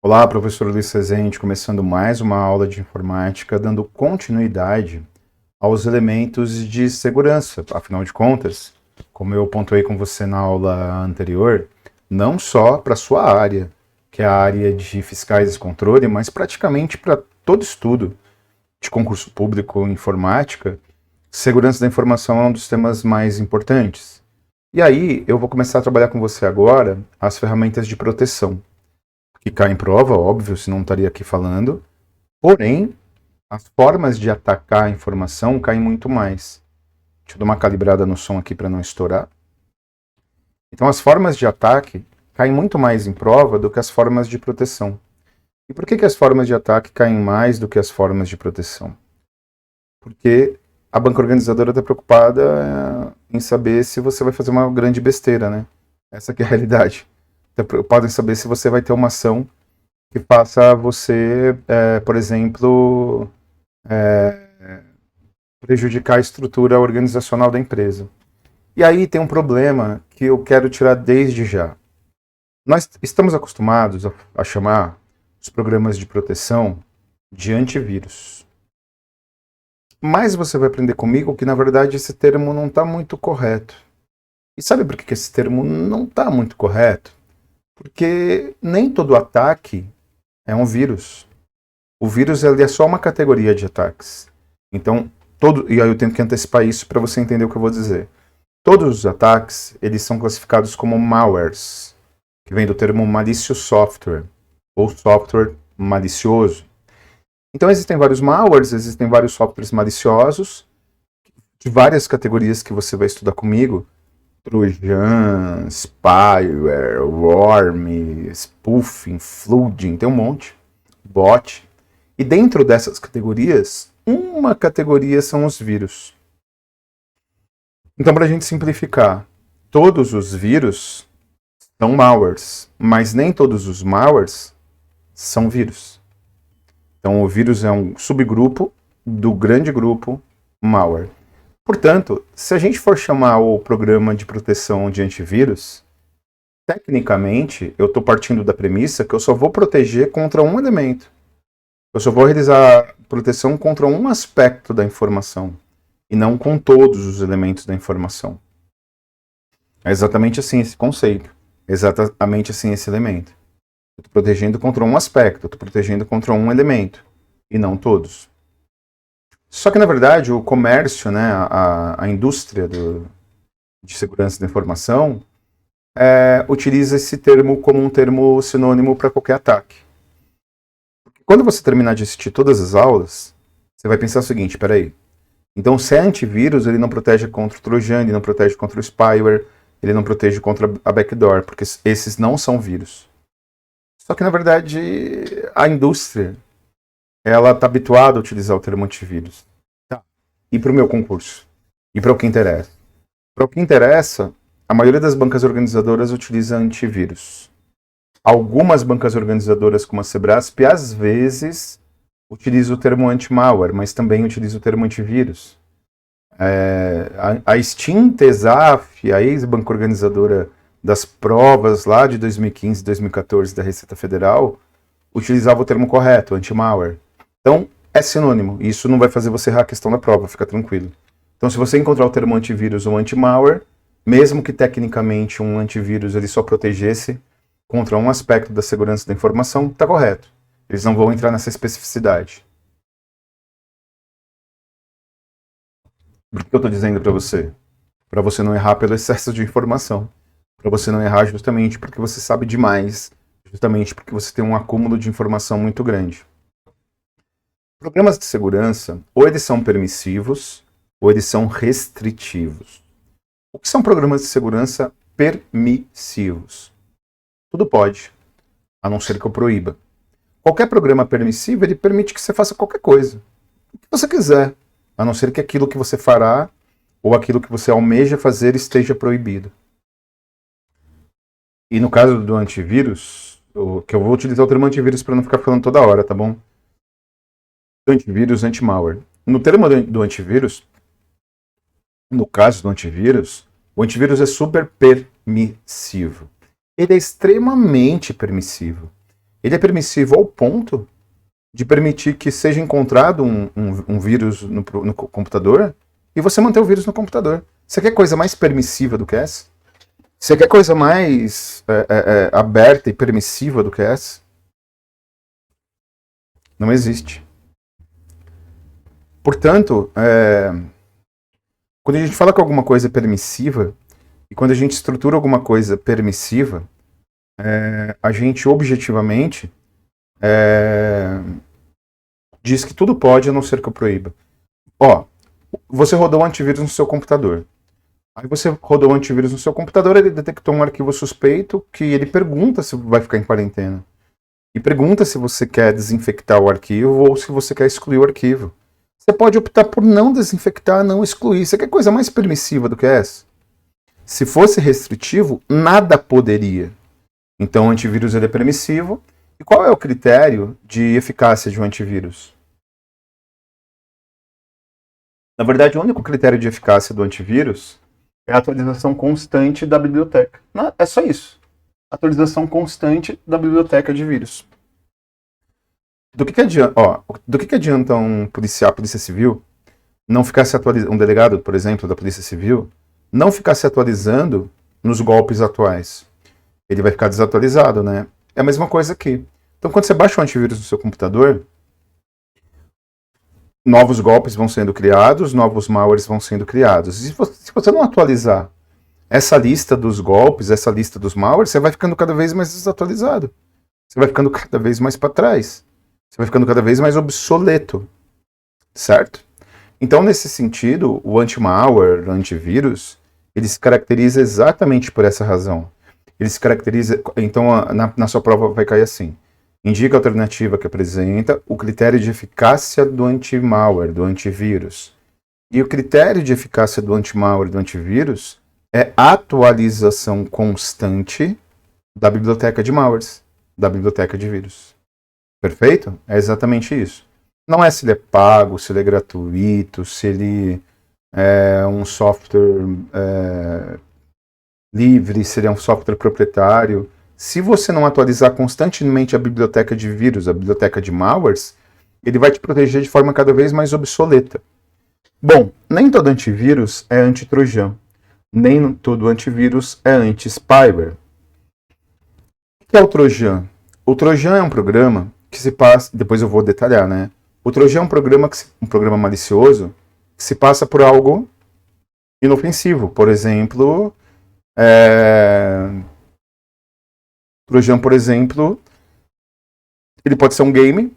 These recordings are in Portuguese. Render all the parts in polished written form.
Olá, professor Luiz Rezende, começando mais uma aula de informática, dando continuidade aos elementos de segurança. Afinal de contas, como eu pontuei com você na aula anterior, não só para a sua área, que é a área de fiscais e controle, mas praticamente para todo estudo de concurso público em informática, segurança da informação é um dos temas mais importantes. E aí, eu vou começar a trabalhar com você agora as ferramentas de proteção que cai em prova, óbvio, senão não estaria aqui falando. Porém, as formas de atacar a informação caem muito mais. Deixa eu dar uma calibrada no som aqui para não estourar. Então, as formas de ataque caem muito mais em prova do que as formas de proteção. E por que as formas de ataque caem mais do que as formas de proteção? Porque a banca organizadora está preocupada em saber se você vai fazer uma grande besteira, né? Essa que é a realidade. Está preocupada em saber se você vai ter uma ação que faça você, por exemplo, prejudicar a estrutura organizacional da empresa. E aí tem um problema que eu quero tirar desde já. Nós estamos acostumados a chamar os programas de proteção de antivírus. Mas você vai aprender comigo que, na verdade, esse termo não está muito correto. E sabe por que esse termo não está muito correto? Porque nem todo ataque é um vírus. O vírus ele é só uma categoria de ataques. Então, e aí eu tenho que antecipar isso para você entender o que eu vou dizer. Todos os ataques, eles são classificados como malwares, que vem do termo malicious software, ou software malicioso. Então existem vários malwares, existem vários softwares maliciosos, de várias categorias que você vai estudar comigo. Trojan, spyware, worm, spoofing, flooding, tem um monte. Bot. E dentro dessas categorias, uma categoria são os vírus. Então, para a gente simplificar, todos os vírus são malwares, mas nem todos os malwares são vírus. Então, o vírus é um subgrupo do grande grupo malware. Portanto, se a gente for chamar o programa de proteção de antivírus, tecnicamente, eu estou partindo da premissa que eu só vou proteger contra um elemento. Eu só vou realizar proteção contra um aspecto da informação e não com todos os elementos da informação. É exatamente assim esse conceito, exatamente assim esse elemento. Eu estou protegendo contra um aspecto, eu estou protegendo contra um elemento e não todos. Só que, na verdade, o comércio, né, a indústria de segurança da informação utiliza esse termo como um termo sinônimo para qualquer ataque. Quando você terminar de assistir todas as aulas, você vai pensar o seguinte, peraí, então se é antivírus, ele não protege contra o Trojan, ele não protege contra o spyware, ele não protege contra a backdoor, porque esses não são vírus. Só que, na verdade, a indústria, ela está habituada a utilizar o termo antivírus. Tá. E para o meu concurso? E para o que interessa? Para o que interessa, a maioria das bancas organizadoras utiliza antivírus. Algumas bancas organizadoras, como a Sebrasp, às vezes utilizam o termo anti-malware, mas também utilizam o termo antivírus. A Extinta ESAF, a ex-banca organizadora das provas lá de 2015 e 2014 da Receita Federal, utilizava o termo correto, anti-malware. Então, é sinônimo. Isso não vai fazer você errar a questão da prova, fica tranquilo. Então, se você encontrar o termo antivírus ou anti-malware, mesmo que tecnicamente um antivírus ele só protegesse contra um aspecto da segurança da informação, está correto. Eles não vão entrar nessa especificidade. Por que eu estou dizendo para você? Para você não errar pelo excesso de informação. Para você não errar justamente porque você sabe demais. Justamente porque você tem um acúmulo de informação muito grande. Programas de segurança, ou eles são permissivos, ou eles são restritivos. O que são programas de segurança permissivos? Tudo pode, a não ser que eu proíba. Qualquer programa permissivo, ele permite que você faça qualquer coisa. O que você quiser, a não ser que aquilo que você fará ou aquilo que você almeja fazer esteja proibido. E no caso do antivírus, que eu vou utilizar o termo antivírus para não ficar falando toda hora, tá bom? Antivírus, anti-malware. No termo do antivírus, no caso do antivírus, o antivírus é super permissivo. Ele é extremamente permissivo. Ele é permissivo ao ponto de permitir que seja encontrado um vírus no computador e você manter o vírus no computador. Você quer coisa mais permissiva do que essa? Você quer coisa mais aberta e permissiva do que essa? Não existe. Portanto, quando a gente fala que alguma coisa é permissiva, e quando a gente estrutura alguma coisa permissiva, a gente objetivamente diz que tudo pode, a não ser que eu proíba. Ó, você rodou um antivírus no seu computador. Aí você rodou um antivírus no seu computador, ele detectou um arquivo suspeito que ele pergunta se vai ficar em quarentena. E pergunta se você quer desinfectar o arquivo ou se você quer excluir o arquivo. Você pode optar por não desinfectar, não excluir. Você quer coisa mais permissiva do que essa? Se fosse restritivo, nada poderia. Então o antivírus ele é permissivo. E qual é o critério de eficácia de um antivírus? Na verdade, o único critério de eficácia do antivírus é a atualização constante da biblioteca. Não, é só isso. Atualização constante da biblioteca de vírus. Do que adianta um policial, polícia civil, não ficar se atualizando, um delegado, por exemplo, da polícia civil, não ficar se atualizando nos golpes atuais? Ele vai ficar desatualizado, né? É a mesma coisa aqui. Então, quando você baixa um antivírus no seu computador, novos golpes vão sendo criados, novos malwares vão sendo criados. E se você não atualizar essa lista dos golpes, essa lista dos malwares, você vai ficando cada vez mais desatualizado. Você vai ficando cada vez mais para trás. Você vai ficando cada vez mais obsoleto. Certo? Então, nesse sentido, o anti-malware, o antivírus, ele se caracteriza exatamente por essa razão. Ele se caracteriza... Então, na sua prova vai cair assim. Indica a alternativa que apresenta o critério de eficácia do anti-malware, do antivírus. E o critério de eficácia do anti-malware, do antivírus, é atualização constante da biblioteca de malwares, da biblioteca de vírus. Perfeito? É exatamente isso. Não é se ele é pago, se ele é gratuito, se ele é um software livre, se ele é um software proprietário. Se você não atualizar constantemente a biblioteca de vírus, a biblioteca de malwares, ele vai te proteger de forma cada vez mais obsoleta. Bom, nem todo antivírus é anti-trojan. Nem todo antivírus é anti-spyware. O que é o Trojan? O Trojan é um programa que se passa... Depois eu vou detalhar, né? O Trojan é um programa malicioso que se passa por algo inofensivo. Por exemplo... Trojan, por exemplo, ele pode ser um game.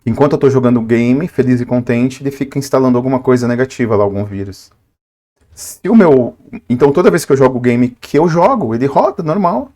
Enquanto eu estou jogando o game, feliz e contente, ele fica instalando alguma coisa negativa lá, algum vírus. Então toda vez que eu jogo o game que eu jogo, ele roda normal.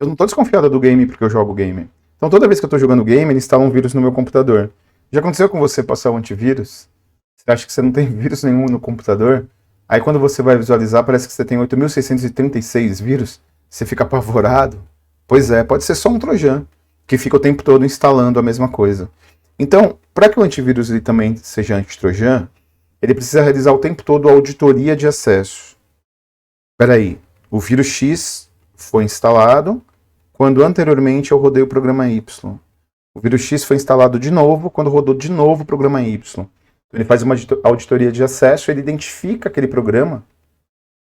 Eu não estou desconfiado do game porque eu jogo o game. Então toda vez que eu estou jogando o game, ele instala um vírus no meu computador. Já aconteceu com você passar o antivírus? Você acha que você não tem vírus nenhum no computador? Aí quando você vai visualizar, parece que você tem 8.636 vírus. Você fica apavorado. Pois é, pode ser só um trojan, que fica o tempo todo instalando a mesma coisa. Então, para que o antivírus ele também seja anti-trojan, ele precisa realizar o tempo todo a auditoria de acesso. Espera aí, o vírus X foi instalado quando anteriormente eu rodei o programa Y. O vírus X foi instalado de novo quando rodou de novo o programa Y. Então, ele faz uma auditoria de acesso, ele identifica aquele programa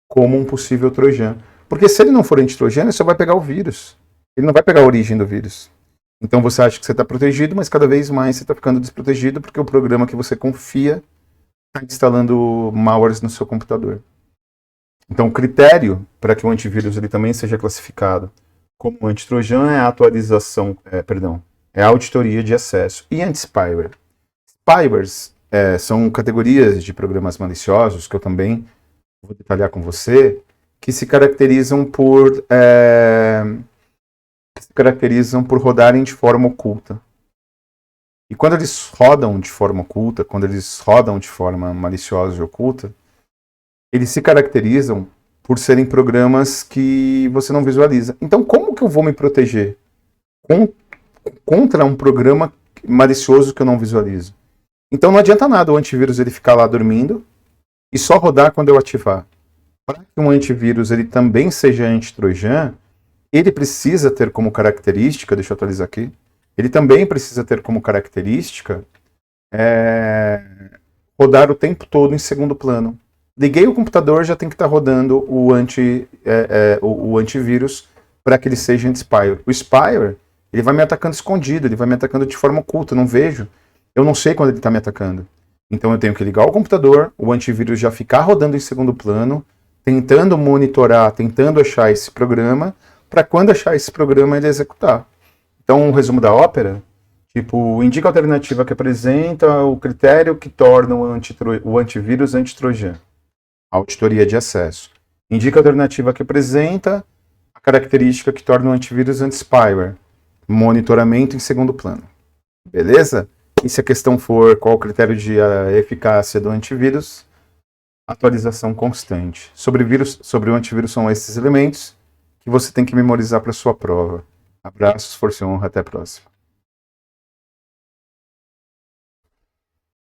como um possível trojan. Porque se ele não for anti-trojan, ele só vai pegar o vírus. Ele não vai pegar a origem do vírus. Então você acha que você está protegido, mas cada vez mais você está ficando desprotegido porque o programa que você confia está instalando malwares no seu computador. Então o critério para que o antivírus ele também seja classificado como anti-trojan é a atualização, é a auditoria de acesso. E anti-spyware? Spywares são categorias de programas maliciosos que eu também vou detalhar com você, que se caracterizam por rodarem de forma oculta. E quando eles rodam de forma oculta, quando eles rodam de forma maliciosa e oculta, eles se caracterizam por serem programas que você não visualiza. Então, como que eu vou me proteger contra um programa malicioso que eu não visualizo? Então, não adianta nada o antivírus ele ficar lá dormindo e só rodar quando eu ativar. Para que um antivírus ele também seja anti-trojan, ele precisa ter como característica, deixa eu atualizar aqui, ele também precisa ter como característica rodar o tempo todo em segundo plano. Liguei o computador, já tem que estar rodando o antivírus para que ele seja anti-spyware. O spyware, ele vai me atacando escondido, ele vai me atacando de forma oculta, eu não vejo. Eu não sei quando ele está me atacando. Então eu tenho que ligar o computador, o antivírus já ficar rodando em segundo plano, tentando monitorar, tentando achar esse programa, para quando achar esse programa ele executar. Então, um resumo da ópera, tipo, indica a alternativa que apresenta o critério que torna o antivírus anti-trojan. Auditoria de acesso. Indica a alternativa que apresenta a característica que torna o antivírus anti-spyware. Monitoramento em segundo plano. Beleza? E se a questão for qual o critério de eficácia do antivírus, atualização constante. Sobre o antivírus são esses elementos que você tem que memorizar para sua prova. Abraços, força e honra, até a próxima.